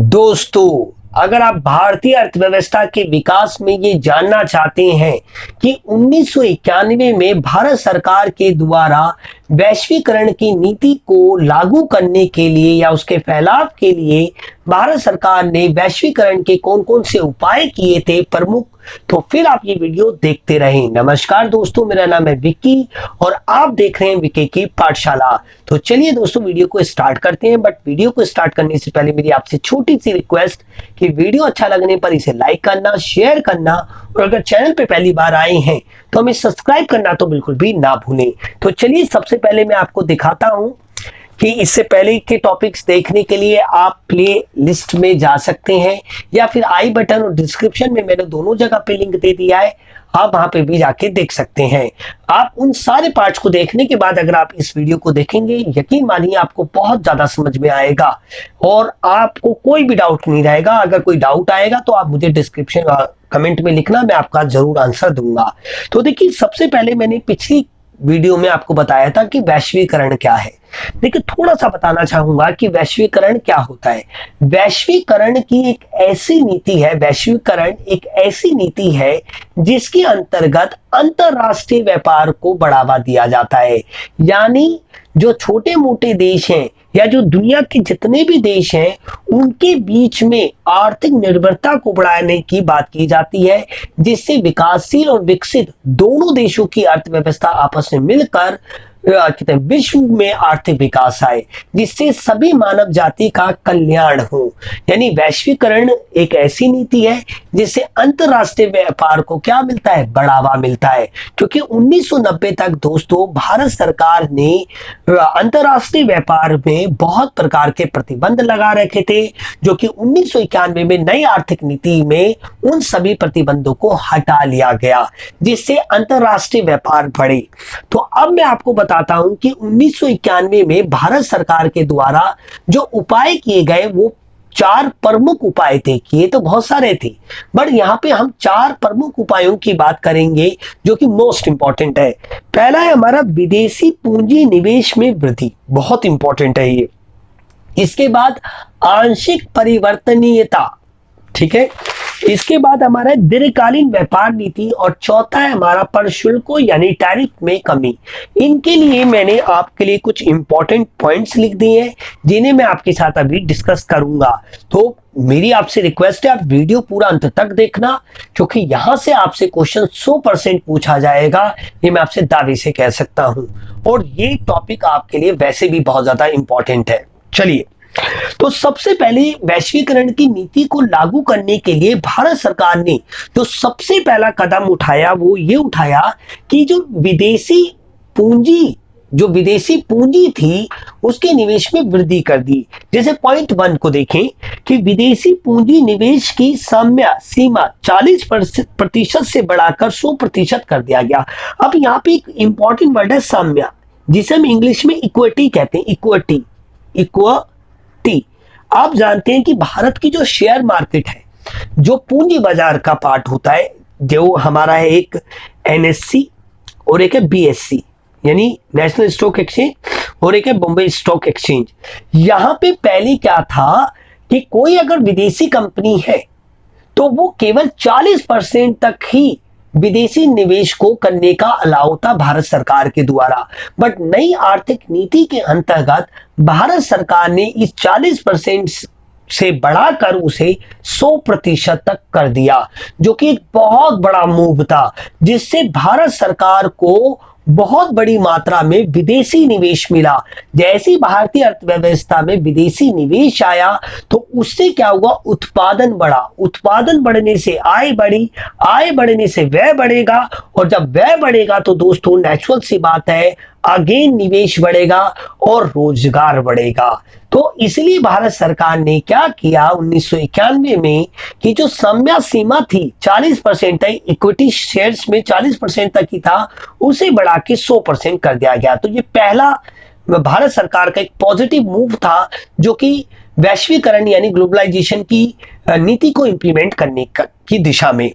दोस्तों, अगर आप भारतीय अर्थव्यवस्था के विकास में ये जानना चाहते हैं कि 1991 में भारत सरकार के द्वारा वैश्वीकरण की नीति को लागू करने के लिए या उसके फैलाव के लिए भारत सरकार ने वैश्वीकरण के कौन कौन से उपाय किए थे प्रमुख, तो फिर आप ये वीडियो देखते रहें। नमस्कार दोस्तों, मेरा नाम है विक्की और आप देख रहे हैं विक्की की पाठशाला। तो चलिए दोस्तों, वीडियो को स्टार्ट करते हैं। बट वीडियो को स्टार्ट करने से पहले मेरी आपसे छोटी सी रिक्वेस्ट कि वीडियो अच्छा लगने पर इसे लाइक करना, शेयर करना और अगर चैनल पे पहली बार आए हैं तो हमें सब्सक्राइब करना तो बिल्कुल भी ना भूलें। तो चलिए, सबसे पहले मैं आपको दिखाता हूं कि इससे पहले के टॉपिक्स देखने के लिए आप प्ले लिस्ट में जा सकते हैं या फिर आई बटन और डिस्क्रिप्शन में मैंने दोनों जगह पे लिंक दे दिया है, आप वहां पे भी जाके देख सकते हैं। आप उन सारे पार्ट्स को देखने के बाद अगर आप इस वीडियो को देखेंगे, यकीन मानिए आपको बहुत ज्यादा समझ में आएगा और आपको कोई भी डाउट नहीं रहेगा। अगर कोई डाउट आएगा तो आप मुझे डिस्क्रिप्शन कमेंट में लिखना, मैं आपका जरूर आंसर दूंगा। तो देखिए, सबसे पहले मैंने पिछली वीडियो में आपको बताया था कि वैश्वीकरण क्या है। देखिए, थोड़ा सा बताना चाहूंगा कि वैश्वीकरण क्या होता है। वैश्वीकरण की एक ऐसी नीति है, वैश्वीकरण एक ऐसी नीति है जिसके अंतर्गत अंतरराष्ट्रीय व्यापार को बढ़ावा दिया जाता है। यानी जो छोटे मोटे देश हैं या जो दुनिया के जितने भी देश हैं, उनके बीच में आर्थिक निर्भरता को बढ़ाने की बात की जाती है, जिससे विकासशील और विकसित दोनों देशों की अर्थव्यवस्था आपस में मिलकर विश्व में आर्थिक विकास आए, जिससे सभी मानव जाति का कल्याण हो। यानी वैश्वीकरण एक ऐसी नीति है जिससे अंतरराष्ट्रीय व्यापार को क्या मिलता है, बढ़ावा मिलता है। क्योंकि 1990 तक दोस्तों भारत सरकार ने अंतरराष्ट्रीय व्यापार में बहुत प्रकार के प्रतिबंध लगा रखे थे, जो कि 1991 में नई आर्थिक नीति में उन सभी प्रतिबंधों को हटा लिया गया, जिससे अंतरराष्ट्रीय व्यापार बढ़े। तो अब मैं आपको बताता हूं कि 1991 में भारत सरकार के द्वारा जो उपाय किए गए वो 4 प्रमुख उपाय थे। किए तो बहुत सारे थे, बट यहां पे हम 4 प्रमुख उपायों की बात करेंगे जो कि मोस्ट इंपॉर्टेंट है। पहला है हमारा विदेशी पूंजी निवेश में वृद्धि, बहुत इंपॉर्टेंट है ये। इसके बाद आंशिक परिवर्तनीयता, ठीक है। इसके बाद हमारा दीर्घकालीन व्यापार नीति और चौथा है हमारा प्रशुल्कों यानी टैरिफ में कमी। इनके लिए मैंने आपके लिए कुछ इंपॉर्टेंट पॉइंट्स लिख दिए हैं जिन्हें मैं आपके साथ अभी डिस्कस करूंगा। तो मेरी आपसे रिक्वेस्ट है, आप वीडियो पूरा अंत तक देखना, क्योंकि यहां से आपसे क्वेश्चन 100% पूछा जाएगा, ये मैं आपसे दावे से कह सकता हूं। और ये टॉपिक आपके लिए वैसे भी बहुत ज्यादा इंपॉर्टेंट है। चलिए, तो सबसे पहले वैश्वीकरण की नीति को लागू करने के लिए भारत सरकार ने जो सबसे पहला कदम उठाया वो ये उठाया कि जो विदेशी पूंजी थी उसके निवेश में वृद्धि कर दी। जैसे पॉइंट 1 को देखें कि विदेशी पूंजी निवेश की सीमा 40% से बढ़ाकर 100% कर दिया गया। अब यहाँ पे एक इंपॉर्टेंट वर्ड है साम्य, जिसे हम इंग्लिश में इक्विटी कहते हैं। इक्विटी आप जानते हैं कि भारत की जो शेयर मार्केट है, जो पूंजी बाजार का पार्ट होता है, जो हमारा है एक एनएससी और एक है बीएससी यानी नेशनल स्टॉक एक्सचेंज और एक है बॉम्बे स्टॉक एक्सचेंज। यहां पे पहले क्या था कि कोई अगर विदेशी कंपनी है तो वो केवल 40% तक ही विदेशी निवेश को करने का अलाउ था भारत सरकार के द्वारा। बट नई आर्थिक नीति के अंतर्गत भारत सरकार ने इस 40% से बढ़ाकर उसे 100% तक कर दिया, जो कि एक बहुत बड़ा मूव था, जिससे भारत सरकार को बहुत बड़ी मात्रा में विदेशी निवेश मिला। जैसी भारतीय अर्थव्यवस्था में विदेशी निवेश आया तो उससे क्या हुआ, उत्पादन बढ़ा। उत्पादन बढ़ने से आय बढ़ी, आय बढ़ने से व्यय बढ़ेगा और जब व्यय बढ़ेगा तो दोस्तों नेचुरल सी बात है, अगेन निवेश बढ़ेगा और रोजगार बढ़ेगा। तो इसलिए भारत सरकार ने क्या किया 1991 में कि जो समय सीमा थी 40% तक, इक्विटी शेयर्स में 40% तक ही था, उसे बढ़ा के 100% कर दिया गया। तो ये पहला भारत सरकार का एक पॉजिटिव मूव था, जो कि वैश्वीकरण यानी ग्लोबलाइजेशन की नीति को इंप्लीमेंट करने की दिशा में।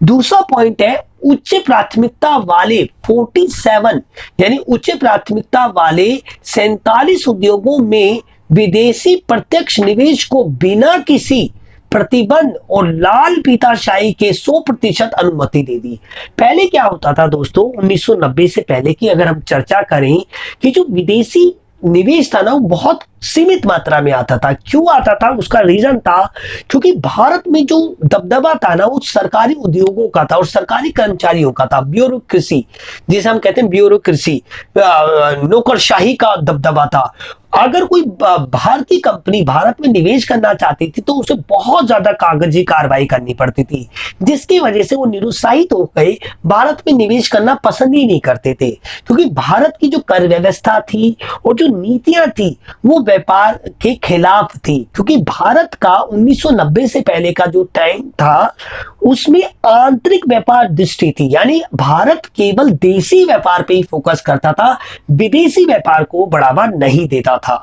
दूसरा पॉइंट है उच्च प्राथमिकता वाले 47 यानी उच्च प्राथमिकता वाले 47 उद्योगों में विदेशी प्रत्यक्ष निवेश को बिना किसी प्रतिबंध और लाल पीताशाही के 100% अनुमति दे दी। पहले क्या होता था दोस्तों, 1990 से पहले की अगर हम चर्चा करें कि जो विदेशी निवेश था ना वो बहुत सीमित मात्रा में आता था। क्यों आता था, उसका रीजन था क्योंकि भारत में जो दबदबा था ना वो सरकारी उद्योगों का था और सरकारी कर्मचारियों का था। ब्यूरोक्रेसी, जिसे हम कहते हैं ब्यूरोक्रेसी, नौकरशाही का दबदबा था। अगर कोई भारतीय कंपनी भारत में निवेश करना चाहती थी तो उसे बहुत ज्यादा कागजी कार्रवाई करनी पड़ती थी, जिसकी वजह से वो निरुत्साहित हो गए, भारत में निवेश करना पसंद ही नहीं करते थे। क्योंकि भारत की जो कर व्यवस्था थी और जो नीतियां थी वो व्यापार के खिलाफ थी। क्योंकि भारत का 1990 से पहले का जो टाइम था उसमें आंतरिक व्यापार दृष्टि थी, यानी भारत केवल देशी व्यापार पे ही फोकस करता था, विदेशी व्यापार को बढ़ावा नहीं देता था।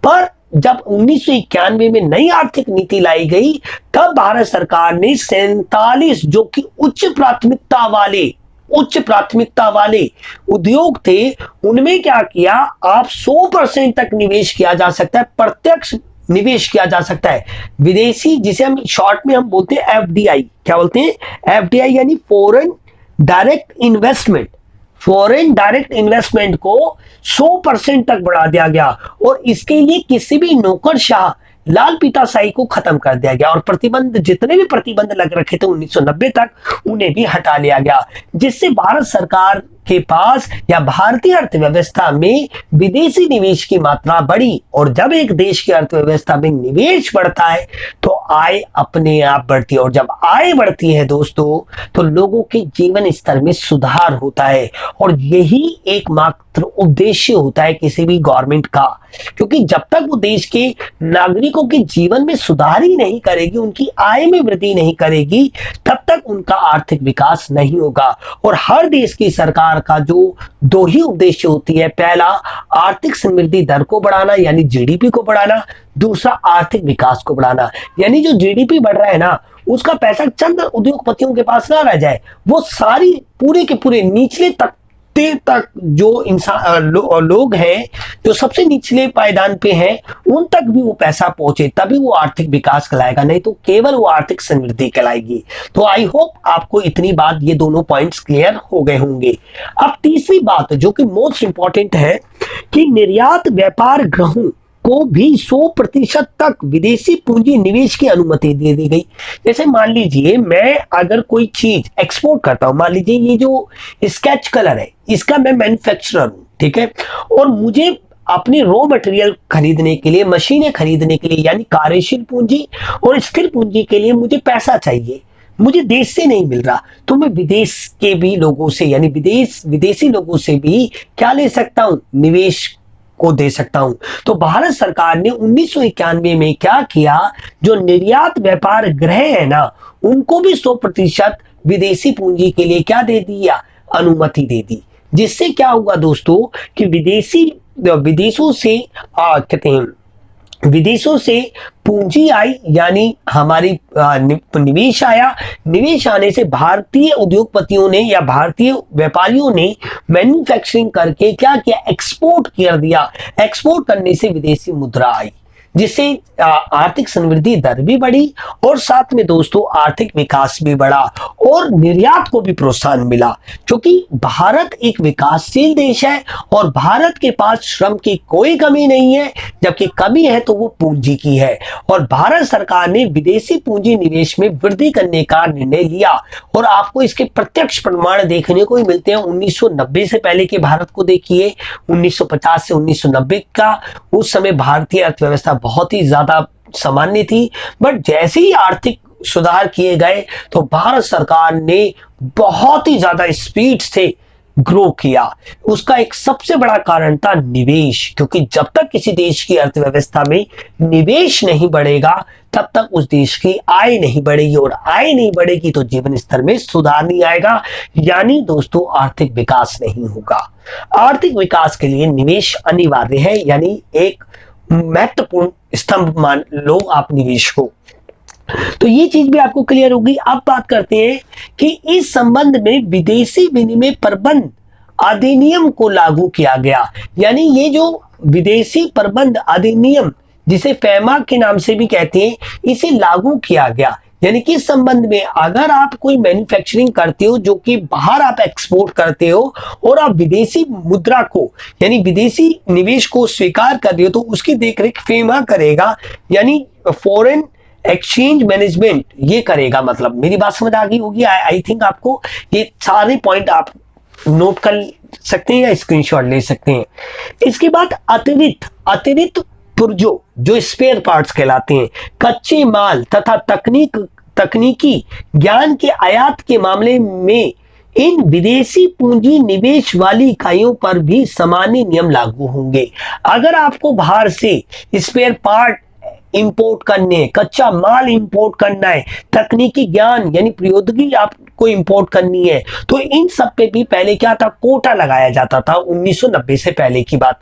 पर जब 1991 में नई आर्थिक नीति लाई गई तब भारत सरकार ने 47 जो कि उच्च प्राथमिकता वाले उद्योग थे उनमें क्या किया, आप 100% तक निवेश किया जा सकता है, प्रत्यक्ष निवेश किया जा सकता है विदेशी, जिसे हम शॉर्ट में हम बोलते हैं एफडीआई। क्या बोलते हैं, एफडीआई यानी foreign direct investment. Foreign direct investment को 100% तक बढ़ा दिया गया और इसके लिए किसी भी नौकरशाह लाल पीताशाही को खत्म कर दिया गया और प्रतिबंध, जितने भी प्रतिबंध लग रखे थे 1990 तक, उन्हें भी हटा लिया गया, जिससे भारत सरकार के पास या भारतीय अर्थव्यवस्था में विदेशी निवेश की मात्रा बढ़ी। और जब एक देश की अर्थव्यवस्था में निवेश बढ़ता है तो आय अपने आप बढ़ती है, और जब आय बढ़ती है दोस्तों तो लोगों के जीवन स्तर में सुधार होता है। और यही एकमात्र उद्देश्य होता है किसी भी गवर्नमेंट का, क्योंकि जब तक वो देश के नागरिकों के जीवन में सुधार ही नहीं करेगी, उनकी आय में वृद्धि नहीं करेगी, तब तक उनका आर्थिक विकास नहीं होगा। और हर देश की सरकार का जो दो ही उद्देश्य होती है, पहला आर्थिक समृद्धि दर को बढ़ाना यानी जीडीपी को बढ़ाना, दूसरा आर्थिक विकास को बढ़ाना। यानी जो जीडीपी बढ़ रहा है ना उसका पैसा चंद उद्योगपतियों के पास ना रह जाए, वो सारी पूरे के पूरे निचले तक जो इंसान लोग हैं जो सबसे निचले पायदान पे हैं उन तक भी वो पैसा पहुंचे, तभी वो आर्थिक विकास कहलाएगा, नहीं तो केवल वो आर्थिक समृद्धि कहलाएगी। तो आई होप आपको इतनी बात, ये दोनों पॉइंट्स क्लियर हो गए होंगे। अब तीसरी बात जो कि मोस्ट इंपॉर्टेंट है कि निर्यात व्यापार गृहों को भी 100% तक विदेशी पूंजी निवेश की अनुमति दे दी गई। जैसे मान लीजिए मैं अगर कोई चीज एक्सपोर्ट करता हूं, मान लीजिए ये जो स्केच कलर है इसका मैं मैन्युफैक्चरर हूं, ठीक है, और मुझे अपने रॉ मटेरियल खरीदने के लिए, मशीनें खरीदने के लिए यानी कार्यशील पूंजी और स्थिर पूंजी के लिए मुझे पैसा चाहिए, मुझे देश से नहीं मिल रहा, तो मैं विदेश के भी लोगों से यानी विदेशी लोगों से भी क्या ले सकता हूं, निवेश को दे सकता हूं। तो भारत सरकार ने 1991 में क्या किया, जो निर्यात व्यापार गृह है ना उनको भी 100% विदेशी पूंजी के लिए क्या दे दिया, अनुमति दे दी। जिससे क्या हुआ दोस्तों कि विदेशों से पूंजी आई, यानी हमारी निवेश आया। निवेश आने से भारतीय उद्योगपतियों ने या भारतीय व्यापारियों ने मैन्युफैक्चरिंग करके क्या किया, एक्सपोर्ट कर दिया। एक्सपोर्ट करने से विदेशी मुद्रा आई, जिससे आर्थिक समृद्धि दर भी बढ़ी और साथ में दोस्तों आर्थिक विकास भी बढ़ा और निर्यात को भी प्रोत्साहन मिला। क्योंकि भारत एक विकासशील देश है और भारत के पास श्रम की कोई कमी नहीं है, जबकि कमी है तो वो पूंजी की है। और भारत सरकार ने विदेशी पूंजी निवेश में वृद्धि करने का निर्णय लिया और आपको इसके प्रत्यक्ष प्रमाण देखने को ही मिलते हैं। 1990 से पहले के भारत को देखिए, 1950 से 1990 का, उस समय भारतीय अर्थव्यवस्था बहुत ही ज्यादा सामान्य थी, बट जैसे ही आर्थिक सुधार किए गए तो भारत सरकार ने बहुत ही ज्यादा स्पीड से ग्रो किया। उसका एक सबसे बड़ा कारण था निवेश, क्योंकि जब तक किसी देश की अर्थव्यवस्था में निवेश नहीं बढ़ेगा तब तक उस देश की आय नहीं बढ़ेगी और आय नहीं बढ़ेगी तो जीवन स्तर में सुधार नहीं आएगा, यानी दोस्तों आर्थिक विकास नहीं होगा। आर्थिक विकास के लिए निवेश अनिवार्य है, यानी एक महत्वपूर्ण स्तंभ मान लो आप निवेश को। तो ये चीज भी आपको क्लियर होगी। अब बात करते हैं कि इस संबंध में विदेशी विनिमय प्रबंध अधिनियम को लागू किया गया, यानी ये जो विदेशी प्रबंध अधिनियम जिसे फेमा के नाम से भी कहते हैं, इसे लागू किया गया। यानी कि इस संबंध में अगर आप कोई मैन्युफैक्चरिंग करते हो जो कि बाहर आप एक्सपोर्ट करते हो और आप विदेशी मुद्रा को यानी विदेशी निवेश को स्वीकार कर रहे हो, तो उसकी देखरेख फेमा करेगा, यानी फॉरेन एक्सचेंज मैनेजमेंट ये करेगा। मतलब मेरी बात समझ आ गई होगी आई थिंक आपको। ये सारे पॉइंट आप नोट कर सकते हैं या स्क्रीनशॉट ले सकते हैं। इसके बाद अतिरिक्त पुर्जों जो स्पेयर पार्ट्स कहलाते हैं, कच्चे माल तथा तकनीकी ज्ञान के आयात के मामले में इन विदेशी पूंजी निवेश वाली इकाइयों पर भी सामान्य नियम लागू होंगे। अगर आपको बाहर से स्पेयर पार्ट इंपोर्ट करने है, कच्चा माल इंपोर्ट करना है, तकनीकी ज्ञान यानी प्रौद्योगिकी आपको इंपोर्ट करनी है, तो इन सब पे भी पहले क्या था, कोटा लगाया जाता था। 1990 से पहले की बात,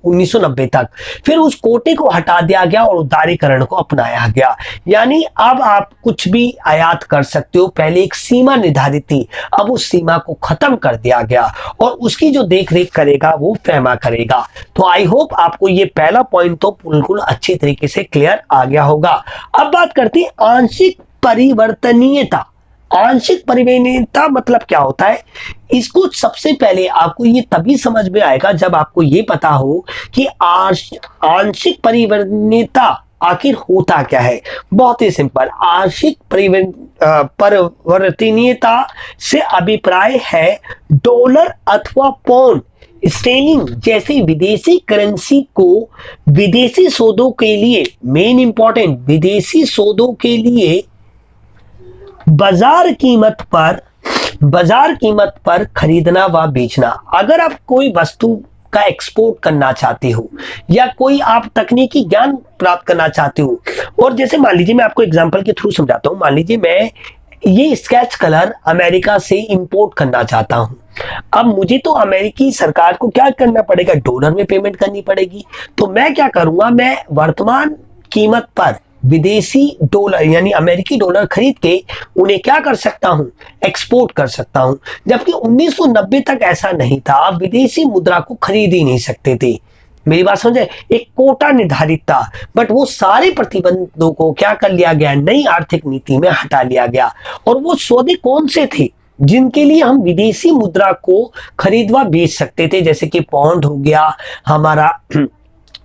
1990 तक। फिर उस कोटे को हटा दिया गया और उदारीकरण को अपनाया गया। यानी अब आप कुछ भी आयात कर सकते हो। पहले एक सीमा निर्धारित थी, अब उस सीमा को खत्म कर दिया गया और उसकी जो देख रेख करेगा वो फेमा करेगा। तो आई होप आपको ये पहला पॉइंट तो बिल्कुल अच्छी तरीके से क्लियर आ गया होगा। अब बात करते हैं आंशिक परिवर्तनीयता। आंशिक परिवर्तनीयता मतलब क्या होता है, इसको सबसे पहले आपको ये तभी समझ में आएगा जब आपको ये पता हो कि आंशिक परिवर्तनीयता आखिर होता क्या है। बहुत ही सिंपल, आंशिक परिवर्तनीयता से अभिप्राय है डॉलर अथवा पाउंड स्टेर्लिंग जैसी विदेशी करेंसी को विदेशी सौदों के लिए, मेन इंपॉर्टेंट, विदेशी सौदों के लिए बाजार कीमत पर खरीदना व बेचना। अगर आप कोई वस्तु का एक्सपोर्ट करना चाहते हो या कोई आप तकनीकी ज्ञान प्राप्त करना चाहते हो, और जैसे मान लीजिए मैं आपको एग्जांपल के थ्रू समझाता हूं। मान लीजिए मैं ये स्केच कलर अमेरिका से इंपोर्ट करना चाहता हूं। अब मुझे तो अमेरिकी सरकार को क्या करना पड़ेगा, डॉलर में पेमेंट करनी पड़ेगी। तो मैं क्या करूंगा, मैं वर्तमान कीमत पर विदेशी डॉलर यानी अमेरिकी डॉलर खरीद के उन्हें क्या कर सकता हूं, एक्सपोर्ट कर सकता हूं। जबकि 1990 तक ऐसा नहीं था, आप विदेशी मुद्रा को खरीद ही नहीं सकते थे। मेरी बात समझे, एक कोटा निर्धारित था, बट वो सारे प्रतिबंधों को क्या कर लिया गया, नई आर्थिक नीति में हटा लिया गया। और वो सौदे कौन से थे जिनके लिए हम विदेशी मुद्रा को खरीद व बेच सकते थे, जैसे कि पाउंड हो गया हमारा,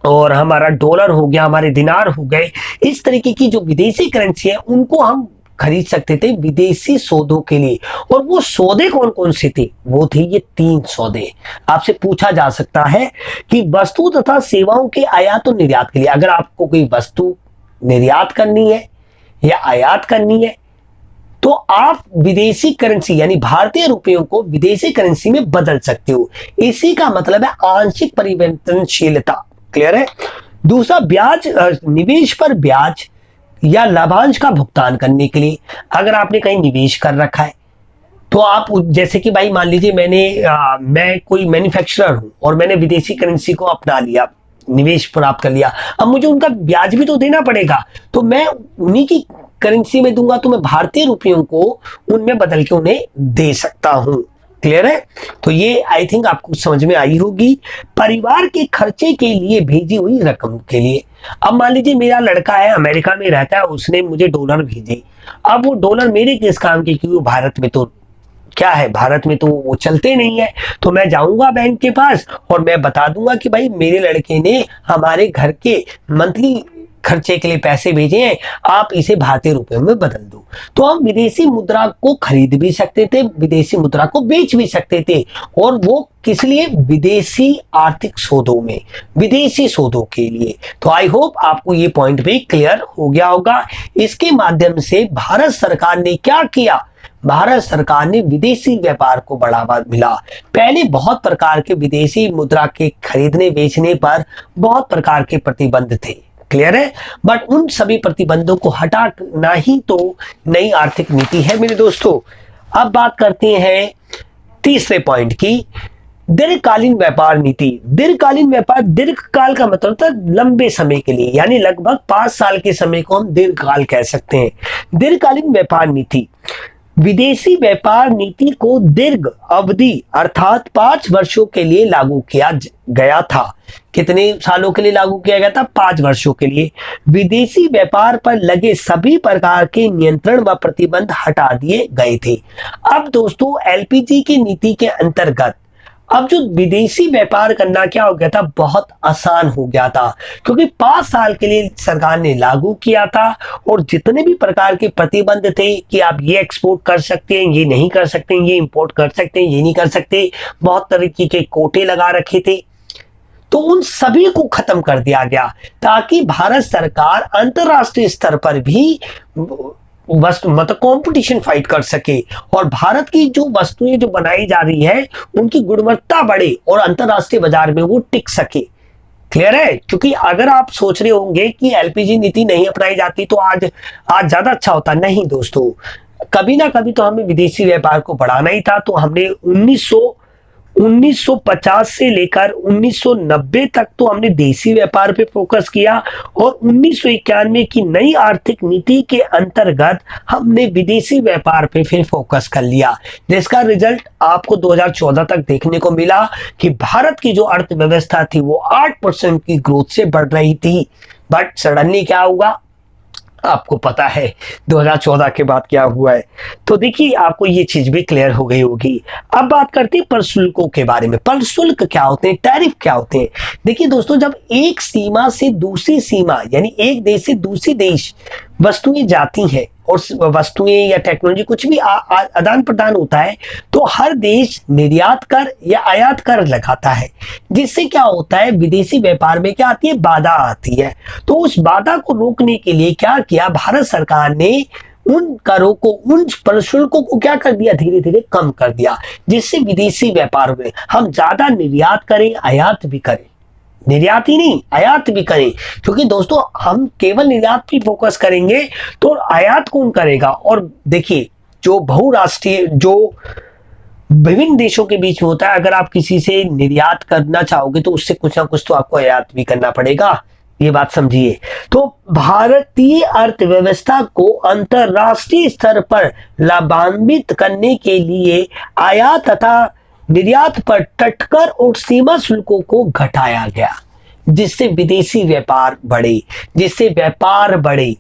और हमारा डॉलर हो गया, हमारे दिनार हो गए। इस तरीके की जो विदेशी करेंसी है उनको हम खरीद सकते थे विदेशी सौदों के लिए। और वो सौदे कौन कौन से थे, वो थे ये 3 सौदे। आपसे पूछा जा सकता है कि वस्तु तथा सेवाओं के आयात और निर्यात के लिए, अगर आपको कोई वस्तु निर्यात करनी है या आयात करनी है, तो आप विदेशी करेंसी यानी भारतीय रुपयों को विदेशी करेंसी में बदल सकते हो। इसी का मतलब है आंशिक परिवर्तनशीलता। क्लियर है। दूसरा, ब्याज, निवेश पर ब्याज या लाभांश का भुगतान करने के लिए, अगर आपने कहीं निवेश कर रखा है तो आप, जैसे कि भाई मान लीजिए मैं कोई मैन्युफैक्चरर हूं और मैंने विदेशी करेंसी को अपना लिया, निवेश प्राप्त कर लिया, अब मुझे उनका ब्याज भी तो देना पड़ेगा, तो मैं उन्हीं की करेंसी में दूंगा, तो मैं भारतीय रुपयों को उनमें बदल के उन्हें दे सकता हूं। क्लियर है। तो ये आई थिंक आपको समझ में आई होगी। परिवार के खर्चे के लिए भेजी हुई रकम के लिए, अब मान लीजिए मेरा लड़का है, अमेरिका में रहता है, उसने मुझे डॉलर भेजे। अब वो डॉलर मेरे किस काम के, क्योंकि भारत में तो क्या है, भारत में तो वो चलते नहीं है। तो मैं जाऊंगा बैंक के पास और मैं बता दूंगा कि भाई मेरे लड़के ने हमारे घर के मंथली खर्चे के लिए पैसे भेजे हैं, आप इसे भारतीय रुपयों में बदल दो। तो हम विदेशी मुद्रा को खरीद भी सकते थे, विदेशी मुद्रा को बेच भी सकते थे, और वो किस लिए, विदेशी आर्थिक सौदों में, विदेशी सौदों के लिए। तो आई होप आपको ये पॉइंट भी क्लियर हो गया होगा। इसके माध्यम से भारत सरकार ने क्या किया, भारत सरकार ने विदेशी व्यापार को बढ़ावा मिला। पहले बहुत प्रकार के विदेशी मुद्रा के खरीदने बेचने पर बहुत प्रकार के प्रतिबंध थे। क्लियर है। बट उन सभी प्रतिबंधों को हटाना ही तो नई आर्थिक नीति है मेरे दोस्तों। अब बात करते हैं तीसरे पॉइंट की, दीर्घकालीन व्यापार नीति। दीर्घकालीन व्यापार, दीर्घकाल का मतलब होता है लंबे समय के लिए, यानी लगभग 5 साल के समय को हम दीर्घकाल कह सकते हैं। दीर्घकालीन व्यापार नीति विदेशी व्यापार नीति को दीर्घ अवधि अर्थात 5 वर्षों के लिए लागू किया गया था। कितने सालों के लिए लागू किया गया था? 5 वर्षों के लिए। विदेशी व्यापार पर लगे सभी प्रकार के नियंत्रण व प्रतिबंध हटा दिए गए थे। अब दोस्तों एलपीजी की नीति के अंतर्गत अब जो विदेशी व्यापार करना क्या हो गया था, बहुत आसान हो गया था, क्योंकि 5 साल के लिए सरकार ने लागू किया था और जितने भी प्रकार के प्रतिबंध थे कि आप ये एक्सपोर्ट कर सकते हैं, ये नहीं कर सकते, ये इंपोर्ट कर सकते हैं, ये नहीं कर सकते, बहुत तरीके के कोटे लगा रखे थे, तो उन सभी को खत्म कर दिया गया ताकि भारत सरकार अंतरराष्ट्रीय स्तर पर भी मतलब कंपटीशन फाइट कर सके और भारत की जो वस्तुएं जो बनाई जा रही है उनकी गुणवत्ता बढ़े और अंतरराष्ट्रीय बाजार में वो टिक सके। क्लियर है? क्योंकि अगर आप सोच रहे होंगे कि एलपीजी नीति नहीं अपनाई जाती तो आज ज्यादा अच्छा होता, नहीं दोस्तों, कभी ना कभी तो हमें विदेशी व्यापार को बढ़ाना ही था। तो हमने 1950 से लेकर 1990 तक तो हमने देसी व्यापार पे फोकस किया और 1991 की नई आर्थिक नीति के अंतर्गत हमने विदेशी व्यापार पे फिर फोकस कर लिया, जिसका रिजल्ट आपको 2014 तक देखने को मिला कि भारत की जो अर्थव्यवस्था थी वो 8% की ग्रोथ से बढ़ रही थी। बट सडनली क्या हुआ आपको पता है 2014 के बाद क्या हुआ है। तो देखिए आपको ये चीज भी क्लियर हो गई होगी। अब बात करते हैं प्रशुल्कों के बारे में। प्रशुल्क क्या होते हैं, टैरिफ क्या होते हैं? देखिए दोस्तों, जब एक सीमा से दूसरी सीमा यानी एक देश से दूसरी देश वस्तुएं जाती हैं और वस्तुएं या टेक्नोलॉजी कुछ भी आदान प्रदान होता है तो हर देश निर्यात कर या आयात कर लगाता है, जिससे क्या होता है विदेशी व्यापार में क्या आती है, बाधा आती है। तो उस बाधा को रोकने के लिए क्या किया भारत सरकार ने, उन करों को, उन प्रशुल्कों को क्या कर दिया, धीरे धीरे कम कर दिया, जिससे विदेशी व्यापार में हम ज्यादा निर्यात करें, आयात भी करें, निर्यात ही नहीं आयात भी करें। क्योंकि दोस्तों हम केवल निर्यात पे फोकस करेंगे तो आयात कौन करेगा? और देखिए जो बहुराष्ट्रीय, जो विभिन्न देशों के बीच में होता है, अगर आप किसी से निर्यात करना चाहोगे तो उससे कुछ ना कुछ तो आपको आयात भी करना पड़ेगा, ये बात समझिए। तो भारतीय अर्थव्यवस्था को अंतरराष्ट्रीय स्तर पर लाभान्वित करने के लिए आयात तथा निर्यात पर तटकर और सीमा शुल्कों को घटाया गया, जिससे विदेशी व्यापार बढ़े, जिससे व्यापार बढ़े,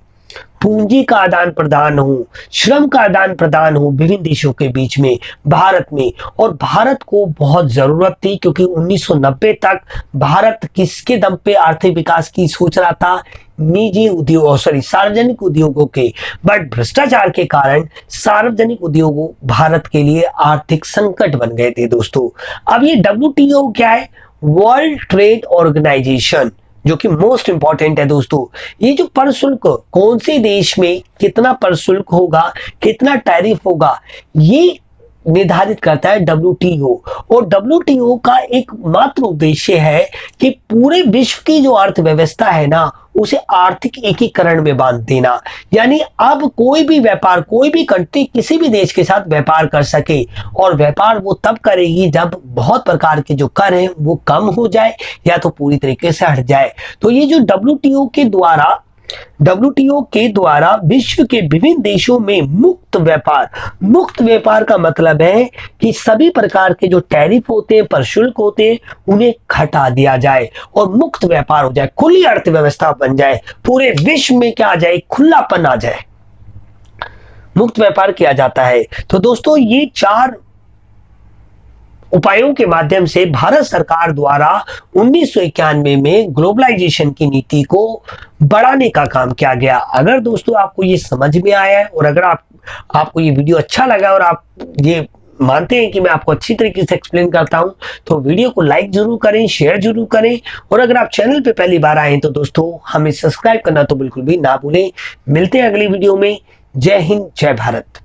पूंजी का आदान प्रदान हो, श्रम का आदान प्रदान हो विभिन्न देशों के बीच में, भारत में। और भारत को बहुत जरूरत थी, क्योंकि 1990 तक भारत किसके दम पे आर्थिक विकास की सोच रहा था, निजी उद्योग सार्वजनिक उद्योगों के। बट भ्रष्टाचार के कारण सार्वजनिक उद्योगों भारत के लिए आर्थिक संकट बन गए थे दोस्तों। अब ये WTO क्या है, वर्ल्ड ट्रेड ऑर्गेनाइजेशन, जो कि मोस्ट इंपॉर्टेंट है दोस्तों। ये जो प्रशुल्क, कौन से देश में कितना प्रशुल्क होगा, कितना टैरिफ होगा, ये निर्धारित करता है WTO। और WTO का एक मात्र उद्देश्य है कि पूरे विश्व की जो अर्थव्यवस्था है ना, उसे आर्थिक एकीकरण में बांध देना। यानी अब कोई भी व्यापार, कोई भी कंट्री किसी भी देश के साथ व्यापार कर सके, और व्यापार वो तब करेगी जब बहुत प्रकार के जो कर हैं वो कम हो जाए या तो पूरी तरीके से हट जाए। तो ये जो WTO के द्वारा विश्व के विभिन्न देशों में मुक्त व्यापार का मतलब है कि सभी प्रकार के जो टैरिफ होते हैं, प्रशुल्क होते हैं, उन्हें घटा दिया जाए और मुक्त व्यापार हो जाए, खुली अर्थव्यवस्था बन जाए, पूरे विश्व में क्या आ जाए, खुलापन आ जाए, मुक्त व्यापार किया जाता है। तो दोस्तों ये 4 उपायों के माध्यम से भारत सरकार द्वारा 1991 में ग्लोबलाइजेशन की नीति को बढ़ाने का काम किया गया। अगर दोस्तों आपको ये समझ में आया है और अगर आपको ये वीडियो अच्छा लगा और आप ये मानते हैं कि मैं आपको अच्छी तरीके से एक्सप्लेन करता हूं, तो वीडियो को लाइक जरूर करें, शेयर जरूर करें, और अगर आप चैनल पे पहली बार आए तो दोस्तों हमें सब्सक्राइब करना तो बिल्कुल भी ना भूलें। मिलते हैं अगली वीडियो में। जय हिंद, जय भारत।